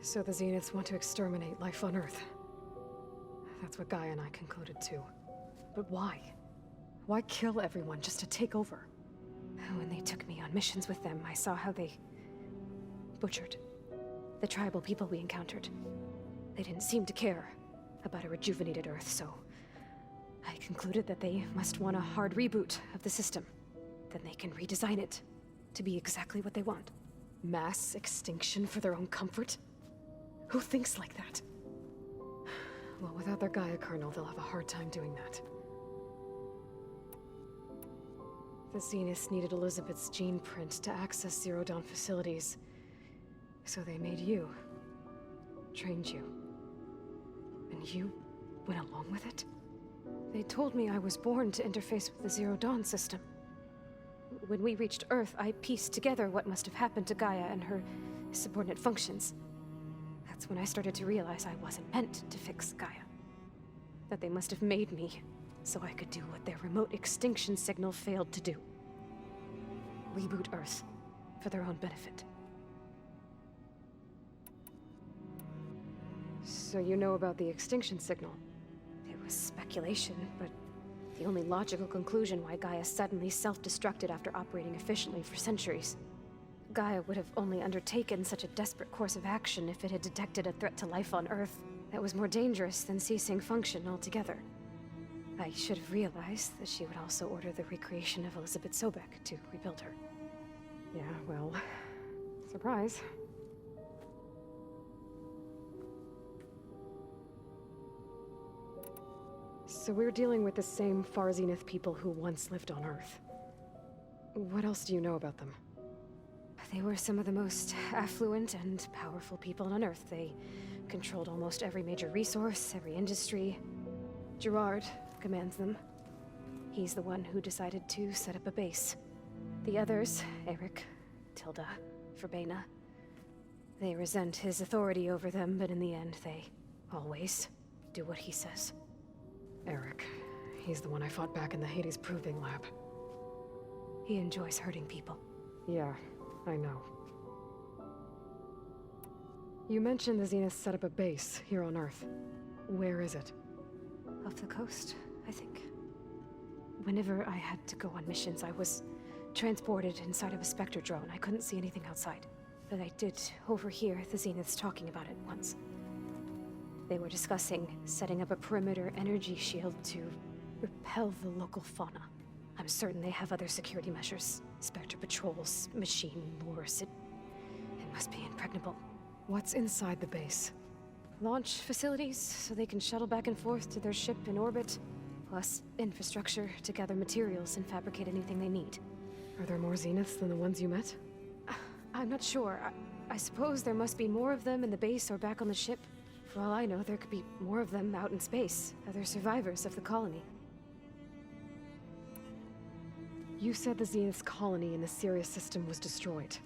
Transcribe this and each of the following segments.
So the Zeniths want to exterminate life on Earth. That's what Gaia and I concluded too. But why? Why kill everyone just to take over? When they took me on missions with them, I saw how they butchered the tribal people we encountered. They didn't seem to care about a rejuvenated Earth, so I concluded that they must want a hard reboot of the system. Then they can redesign it to be exactly what they want. Mass extinction for their own comfort? Who thinks like that? Well, without their Gaia kernel, they'll have a hard time doing that. The Zeniths needed Elizabeth's gene print to access Zero Dawn facilities. So they made you. Trained you. And you went along with it? They told me I was born to interface with the Zero Dawn system. When we reached Earth, I pieced together what must have happened to Gaia and her subordinate functions. That's when I started to realize I wasn't meant to fix Gaia. That they must have made me so I could do what their remote extinction signal failed to do. Reboot Earth for their own benefit. So you know about the extinction signal? It was speculation, but the only logical conclusion why Gaia suddenly self-destructed after operating efficiently for centuries. Gaia would have only undertaken such a desperate course of action if it had detected a threat to life on Earth that was more dangerous than ceasing function altogether. I should have realized that she would also order the recreation of Elizabeth Sobek to rebuild her. Yeah, well, surprise. So we're dealing with the same Far Zenith people who once lived on Earth. What else do you know about them? They were some of the most affluent and powerful people on Earth. They controlled almost every major resource, every industry. Gerard commands them. He's the one who decided to set up a base. The others, Eric, Tilda, Verbena, they resent his authority over them, but in the end, they always do what he says. Eric. He's the one I fought back in the Hades Proving Lab. He enjoys hurting people. Yeah, I know. You mentioned the Zeniths set up a base here on Earth. Where is it? Off the coast, I think. Whenever I had to go on missions, I was transported inside of a Spectre drone. I couldn't see anything outside. But I did overhear the Zeniths talking about it once. They were discussing setting up a perimeter energy shield to repel the local fauna. I'm certain they have other security measures. Spectre patrols, machine wars. It must be impregnable. What's inside the base? Launch facilities, so they can shuttle back and forth to their ship in orbit. Plus infrastructure to gather materials and fabricate anything they need. Are there more Zeniths than the ones you met? I'm not sure. I suppose there must be more of them in the base or back on the ship. For all I know, there could be more of them out in space, other survivors of the colony. You said the Zenith's colony in the Sirius system was destroyed.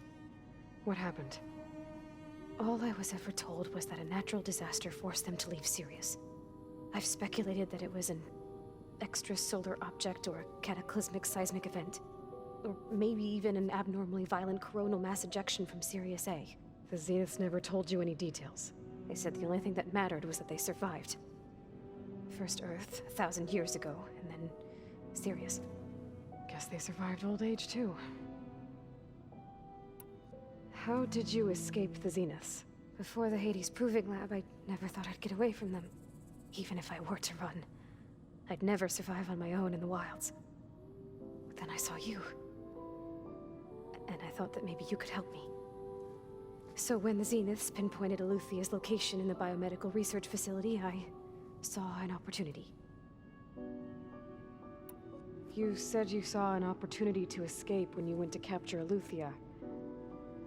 What happened? All I was ever told was that a natural disaster forced them to leave Sirius. I've speculated that it was an extrasolar object or a cataclysmic seismic event. Or maybe even an abnormally violent coronal mass ejection from Sirius A. The Zeniths never told you any details. They said the only thing that mattered was that they survived. First Earth, 1,000 years ago, and then Sirius. Guess they survived old age, too. How did you escape the Zeniths? Before the Hades Proving Lab, I never thought I'd get away from them. Even if I were to run, I'd never survive on my own in the wilds. But then I saw you. And I thought that maybe you could help me. So when the Zeniths pinpointed Eluthia's location in the biomedical research facility, I saw an opportunity. You said you saw an opportunity to escape when you went to capture Eluthia.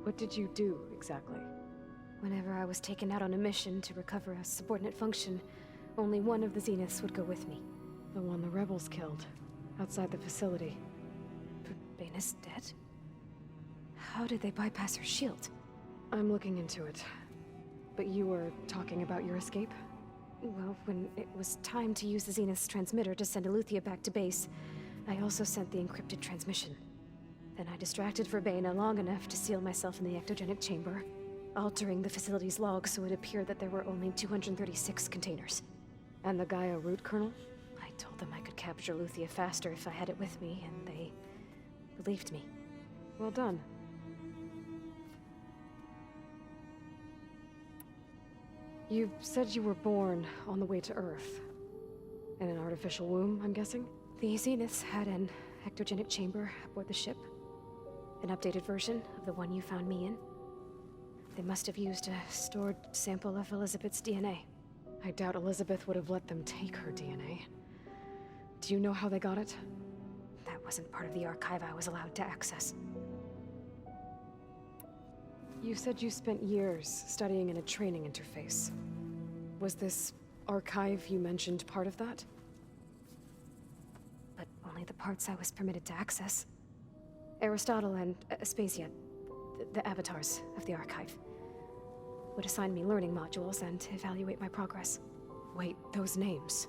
What did you do, exactly? Whenever I was taken out on a mission to recover a subordinate function, only one of the Zeniths would go with me. The one the rebels killed, outside the facility. Verbena's dead? How did they bypass her shield? I'm looking into it. But you were talking about your escape? Well, when it was time to use the Zenith's transmitter to send Eluthia back to base, I also sent the encrypted transmission. Then I distracted Verbena long enough to seal myself in the ectogenic chamber, altering the facility's log so it appeared that there were only 236 containers. And the Gaia root kernel? I told them I could capture Luthia faster if I had it with me, and they believed me. Well done. You said you were born on the way to Earth. In an artificial womb, I'm guessing? The Zeniths had an ectogenic chamber aboard the ship. An updated version of the one you found me in. They must have used a stored sample of Elizabeth's DNA. I doubt Elizabeth would have let them take her DNA. Do you know how they got it? That wasn't part of the archive I was allowed to access. You said you spent years studying in a training interface. Was this archive you mentioned part of that? But only the parts I was permitted to access. Aristotle and Aspasia, the avatars of the archive, would assign me learning modules and evaluate my progress. Wait, those names.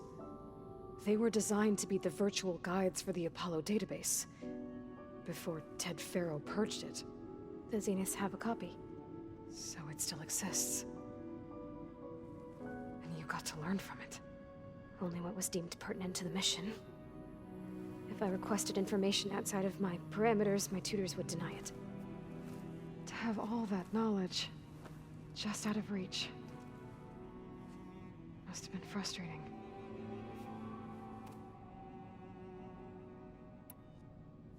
They were designed to be the virtual guides for the Apollo database, before Ted Faro purged it. The Zeniths have a copy. So it still exists. And you got to learn from it. Only what was deemed pertinent to the mission. If I requested information outside of my parameters, my tutors would deny it. To have all that knowledge, just out of reach, must have been frustrating.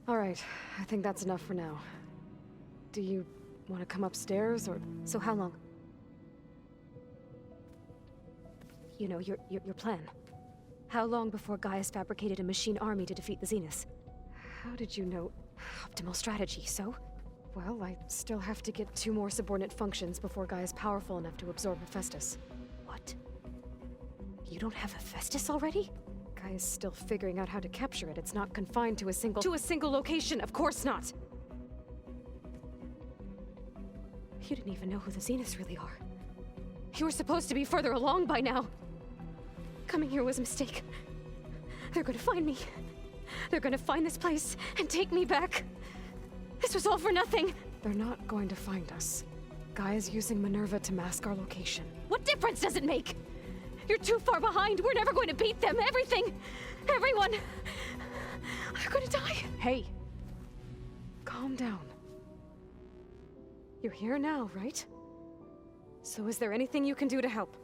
All right, I think that's enough for now. Do you want to come upstairs, or... So how long? You know, your plan. How long before Gaius fabricated a machine army to defeat the Zeniths? How did you know? Optimal strategy, so? Well, I still have to get 2 more subordinate functions before Gaia's powerful enough to absorb Hephaestus. What? You don't have Hephaestus already? Gaia's still figuring out how to capture it. It's not confined to a single location, of course not! You didn't even know who the Zeniths really are. You were supposed to be further along by now. Coming here was a mistake. They're gonna find me. They're gonna find this place and take me back. This was all for nothing. They're not going to find us. Gaia's using Minerva to mask our location. What difference does it make? You're too far behind. We're never going to beat them. Everything, everyone, they're gonna die. Hey, calm down. You're here now, right? So is there anything you can do to help?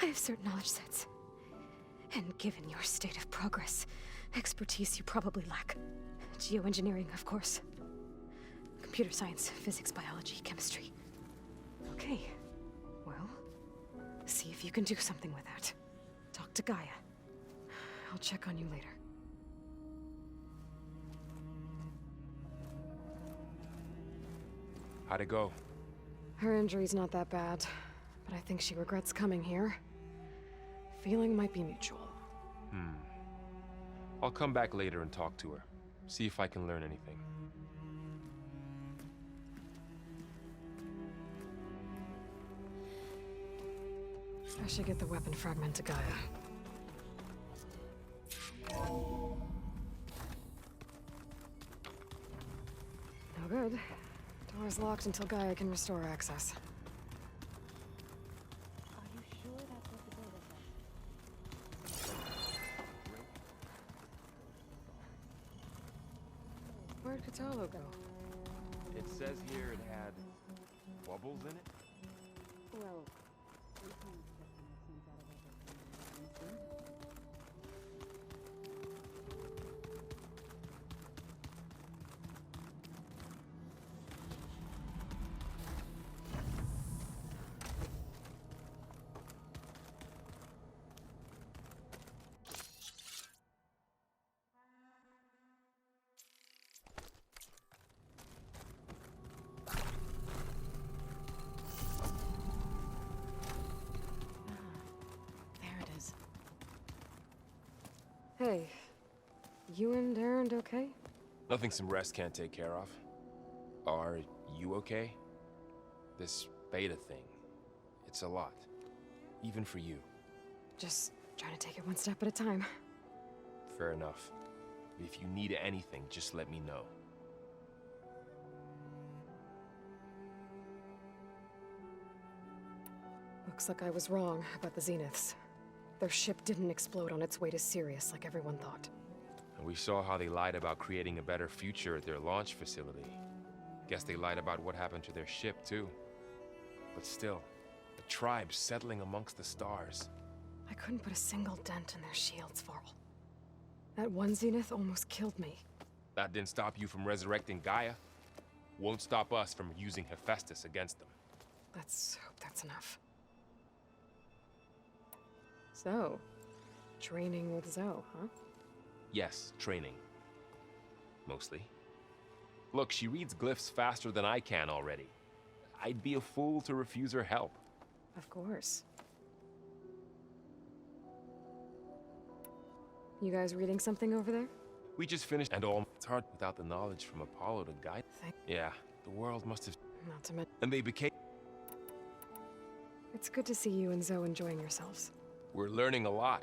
I have certain knowledge sets. And given your state of progress, expertise you probably lack. Geoengineering, of course. Computer science, physics, biology, chemistry. Okay. Well, see if you can do something with that. Talk to Gaia. I'll check on you later. How'd it go? Her injury's not that bad, but I think she regrets coming here. Feeling might be mutual. I'll come back later and talk to her. See if I can learn anything. I should get the weapon fragment to Gaia. No good. Door's locked until Gaia can restore access. Are you sure that's what the data says? Where'd Cradle go? It says here it had bubbles in it? Well, we can get the machines out of everything. Hey, you and Aaron okay? Nothing some rest can't take care of. Are you okay? This beta thing, it's a lot. Even for you. Just trying to take it one step at a time. Fair enough. If you need anything, just let me know. Looks like I was wrong about the Zeniths. Their ship didn't explode on its way to Sirius like everyone thought. And we saw how they lied about creating a better future at their launch facility. Guess they lied about what happened to their ship, too. But still, the tribe settling amongst the stars. I couldn't put a single dent in their shields, Varl. That one Zenith almost killed me. That didn't stop you from resurrecting Gaia. Won't stop us from using Hephaestus against them. Let's hope that's enough. So, training with Zoe, huh? Yes, training. Mostly. Look, she reads glyphs faster than I can already. I'd be a fool to refuse her help. Of course. You guys reading something over there? We just finished, and it's hard without the knowledge from Apollo to guide. Yeah, the world must have... Not to mention... And they became... It's good to see you and Zoe enjoying yourselves. We're learning a lot.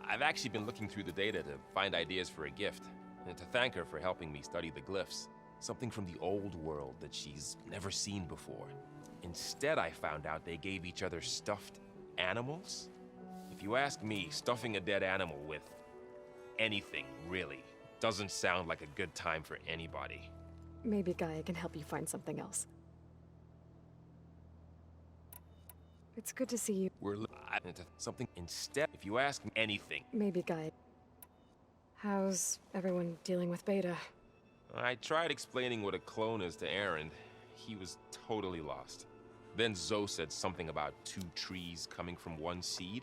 I've actually been looking through the data to find ideas for a gift, and to thank her for helping me study the glyphs. Something from the old world that she's never seen before. Instead, I found out they gave each other stuffed animals. If you ask me, stuffing a dead animal with anything, really, doesn't sound like a good time for anybody. Maybe Gaia can help you find something else. It's good to see you. We're into something instead. If you ask me anything. Maybe Gaia. How's everyone dealing with Beta? I tried explaining what a clone is to Aaron. He was totally lost. Then Zoe said something about 2 trees coming from 1 seed.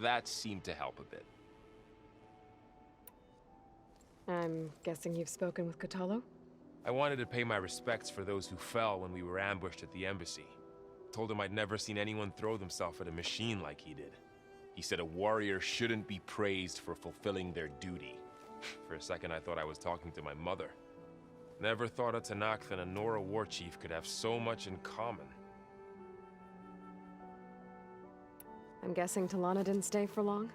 That seemed to help a bit. I'm guessing you've spoken with Cradle? I wanted to pay my respects for those who fell when we were ambushed at the embassy. Told him I'd never seen anyone throw themselves at a machine like he did. He said a warrior shouldn't be praised for fulfilling their duty. For a second, I thought I was talking to my mother. Never thought a Tanakh and a Nora war chief could have so much in common. I'm guessing Talana didn't stay for long?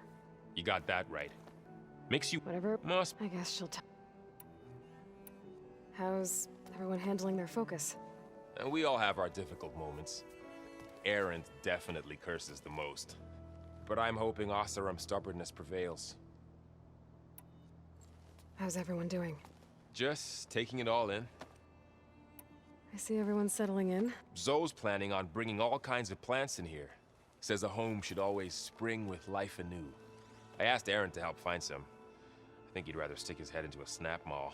You got that right. Makes you... Whatever. Must... I guess she'll tell. How's everyone handling their focus? And we all have our difficult moments. Aaron definitely curses the most. But I'm hoping Oseram's stubbornness prevails. How's everyone doing? Just taking it all in. I see everyone settling in. Zoe's planning on bringing all kinds of plants in here. Says a home should always spring with life anew. I asked Aaron to help find some. I think he'd rather stick his head into a snap mall.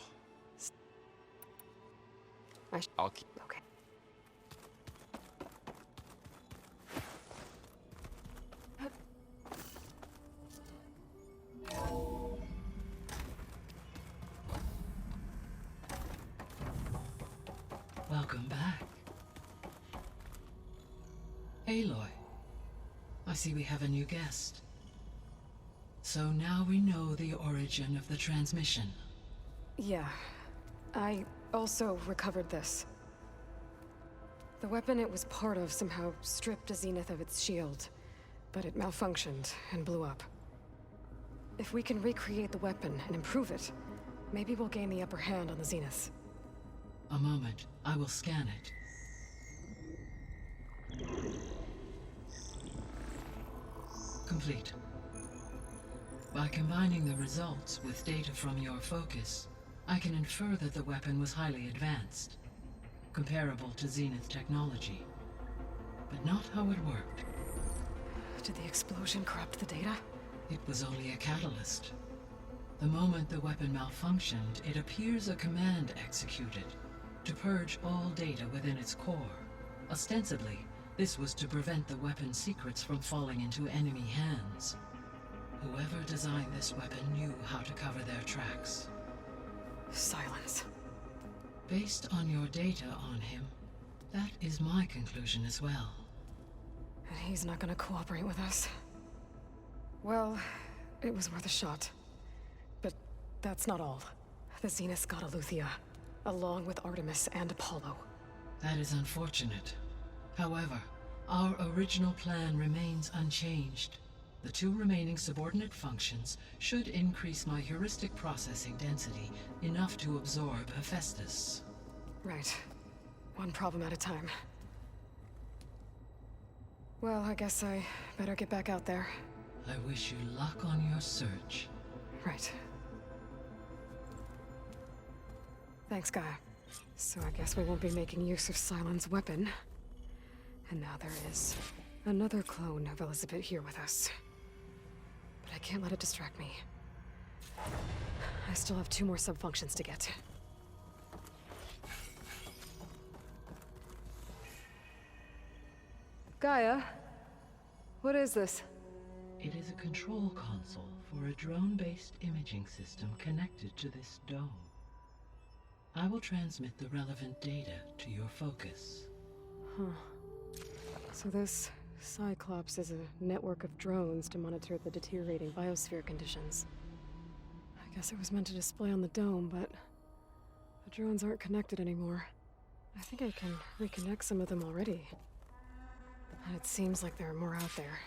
I'll keep... Okay. Welcome back. Aloy, I see we have a new guest. So now we know the origin of the transmission. Yeah. I also recovered this. The weapon it was part of somehow stripped a Zenith of its shield, but it malfunctioned and blew up. If we can recreate the weapon and improve it, maybe we'll gain the upper hand on the Zeniths. A moment, I will scan it. Complete. By combining the results with data from your focus, I can infer that the weapon was highly advanced, comparable to Zenith technology, but not how it worked. Did the explosion corrupt the data? It was only a catalyst. The moment the weapon malfunctioned, it appears a command executed to purge all data within its core. Ostensibly, this was to prevent the weapon's secrets from falling into enemy hands. Whoever designed this weapon knew how to cover their tracks. Silence. Based on your data on him, that is my conclusion as well. And he's not gonna cooperate with us. Well, it was worth a shot. But that's not all. The Zeniths got Aletheia, along with Artemis and Apollo. That is unfortunate. However, our original plan remains unchanged. The 2 remaining subordinate functions should increase my heuristic processing density enough to absorb Hephaestus. Right. One problem at a time. Well, I guess I better get back out there. I wish you luck on your search. Right. Thanks, Gaia. So I guess we won't be making use of Sylens' weapon. And now there is another clone of Elizabeth here with us. But I can't let it distract me. I still have 2 more subfunctions to get. Gaia? What is this? It is a control console for a drone-based imaging system connected to this dome. I will transmit the relevant data to your focus. Huh. So this Cyclops is a network of drones to monitor the deteriorating biosphere conditions. I guess it was meant to display on the dome, but the drones aren't connected anymore. I think I can reconnect some of them already. And it seems like there are more out there.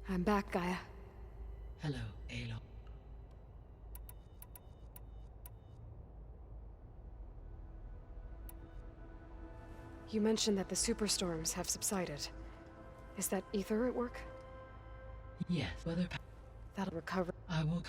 I'm back, Gaia. Hello, Aloy. You mentioned that the superstorms have subsided. Is that ether at work? Yes, weather. That'll recover. I will.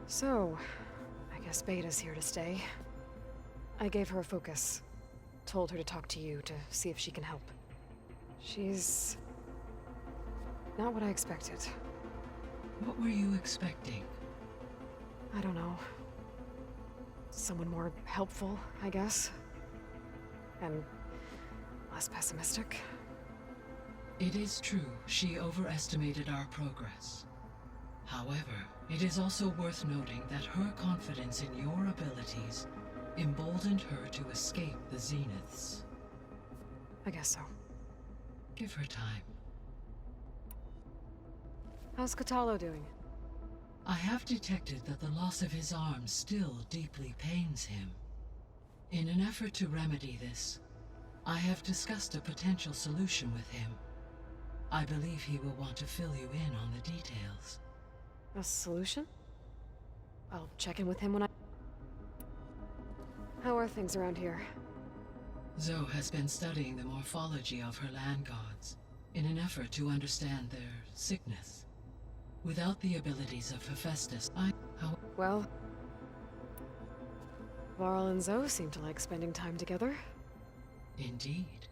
So, I guess Beta's here to stay. I gave her a focus. Told her to talk to you to see if she can help. She's not what I expected. What were you expecting? I don't know. Someone more helpful, I guess. And less pessimistic. It is true, she overestimated our progress. However, it is also worth noting that her confidence in your abilities emboldened her to escape the Zeniths. I guess so. Give her time. How's Cradle doing? I have detected that the loss of his arm still deeply pains him. In an effort to remedy this, I have discussed a potential solution with him. I believe he will want to fill you in on the details. A solution? I'll check in with him when I... How are things around here? Zoe has been studying the morphology of her land gods in an effort to understand their sickness. Without the abilities of Hephaestus, Well... Varl and Zoe seem to like spending time together. Indeed.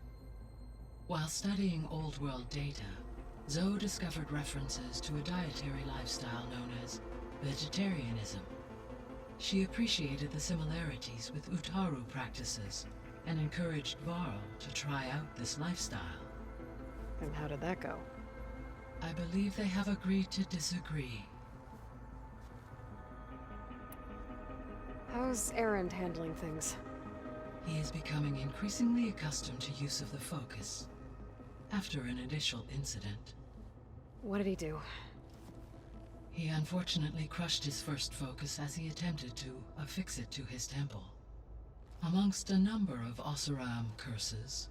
While studying old world data, Zoe discovered references to a dietary lifestyle known as vegetarianism. She appreciated the similarities with Utaru practices and encouraged Varl to try out this lifestyle. And how did that go? I believe they have agreed to disagree. How's Erend handling things? He is becoming increasingly accustomed to use of the focus after an initial incident. What did he do? He unfortunately crushed his first focus as he attempted to affix it to his temple. Amongst a number of Oseram curses,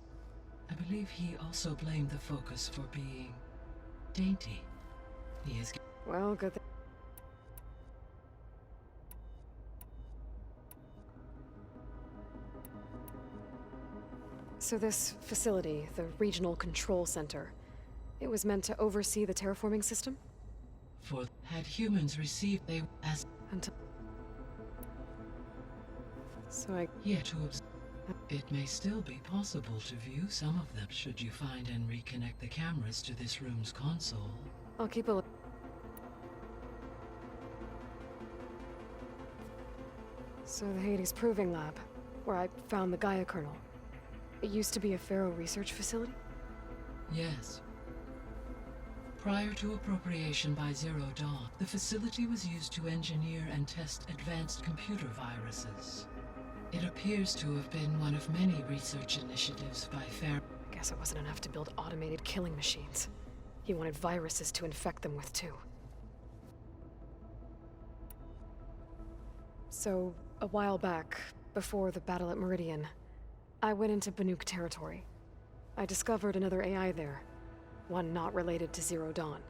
I believe he also blamed the focus for being dainty. He is... Well, good thing. So this facility, the Regional Control Center, It was meant to oversee the terraforming system? For had humans received they as Until... So I... yet to obs- it may still be possible to view some of them should you find and reconnect the cameras to this room's console. I'll keep a look. So the Hades Proving Lab, where I found the Gaia kernel. It used to be a Pharaoh research facility? Yes. Prior to appropriation by Zero Dawn, the facility was used to engineer and test advanced computer viruses. It appears to have been one of many research initiatives by Pharaoh. Guess it wasn't enough to build automated killing machines. He wanted viruses to infect them with too. So, a while back, before the battle at Meridian, I went into Banuk territory. I discovered another AI there. One not related to Zero Dawn.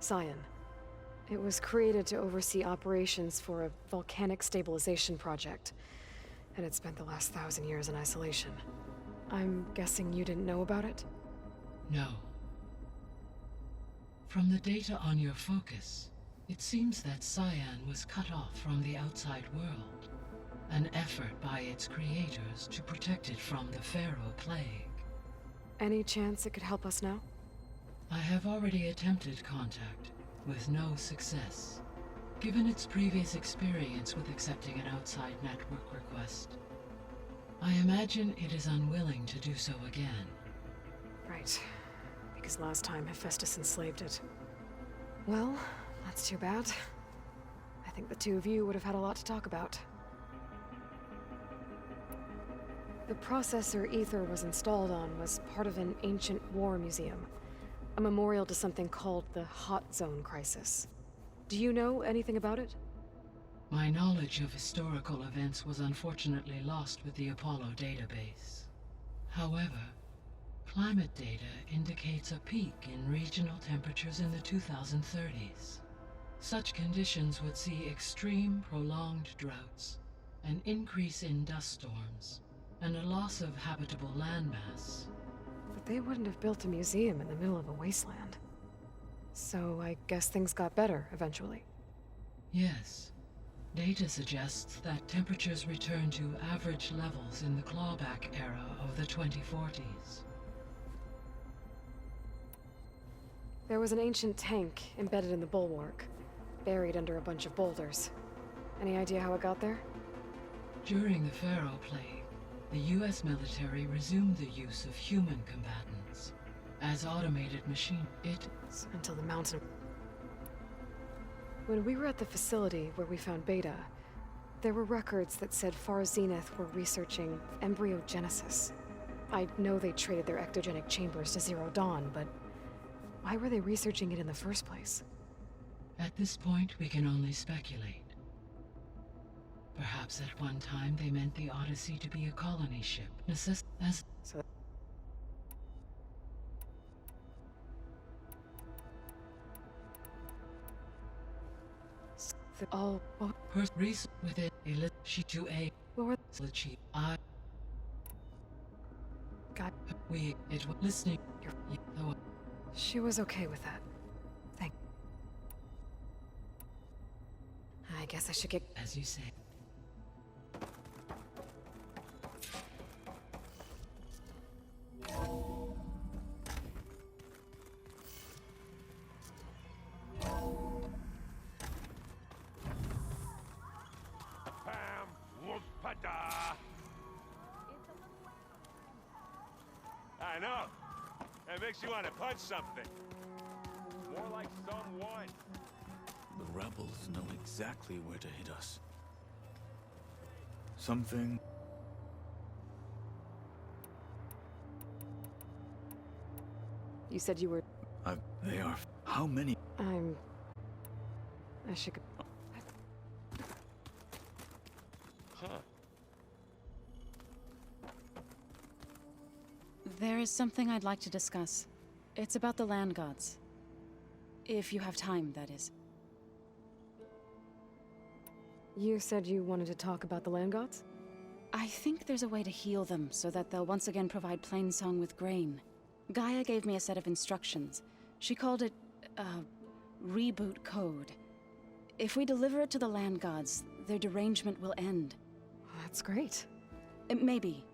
Cyan. It was created to oversee operations for a volcanic stabilization project, and it spent the last 1,000 years in isolation. I'm guessing you didn't know about it? No. From the data on your focus, it seems that Cyan was cut off from the outside world. An effort by its creators to protect it from the Pharaoh plague. Any chance it could help us now? I have already attempted contact, with no success. Given its previous experience with accepting an outside network request, I imagine it is unwilling to do so again. Right. Because last time Hephaestus enslaved it. Well, that's too bad. I think the two of you would have had a lot to talk about. The processor Ether was installed on was part of an ancient war museum. A memorial to something called the Hot Zone Crisis. Do you know anything about it? My knowledge of historical events was unfortunately lost with the Apollo database. However, climate data indicates a peak in regional temperatures in the 2030s. Such conditions would see extreme, prolonged droughts, an increase in dust storms, and a loss of habitable landmass. But they wouldn't have built a museum in the middle of a wasteland. So I guess things got better eventually. Yes. Data suggests that temperatures return to average levels in the clawback era of the 2040s. There was an ancient tank embedded in the bulwark, buried under a bunch of boulders. Any idea how it got there? During the Pharaoh plague, the US military resumed the use of human combatants. As automated machine, Until the mountain... When we were at the facility where we found Beta, there were records that said Far Zenith were researching embryogenesis. I know they traded their ectogenic chambers to Zero Dawn, but why were they researching it in the first place? At this point, we can only speculate. Perhaps at one time they meant the Odyssey to be a colony ship, So all... her reason with it, she to a What were... chief. I God, we it was listening. Though she was okay with that. I guess I should get... as you say. I know. That makes you want to punch something. More like someone. The rebels know exactly where to hit us. Something... You said you were... They are... How many... I should... Huh. There is something I'd like to discuss. It's about the land gods. If you have time, that is. You said you wanted to talk about the land gods? I think there's a way to heal them so that they'll once again provide Plainsong with grain. Gaia gave me a set of instructions. She called it, reboot code. If we deliver it to the land gods, their derangement will end. That's great. Maybe.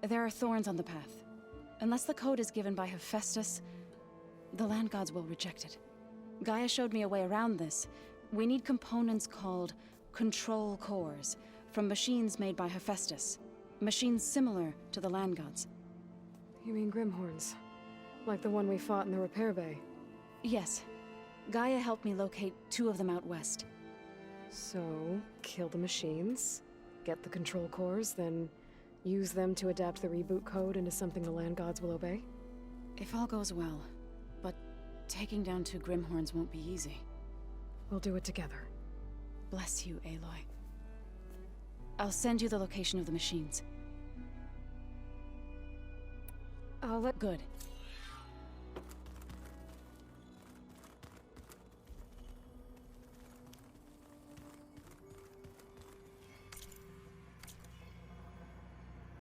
There are thorns on the path. Unless the code is given by Hephaestus, the land gods will reject it. Gaia showed me a way around this. We need components called control cores, from machines made by Hephaestus. Machines similar to the land gods. You mean Grimhorns? Like the one we fought in the repair bay? Yes. Gaia helped me locate 2 of them out west. So, kill the machines, get the control cores, then use them to adapt the reboot code into something the land gods will obey? If all goes well. But taking down 2 Grimhorns won't be easy. We'll do it together. Bless you, Aloy. I'll send you the location of the machines. I'll let... Good.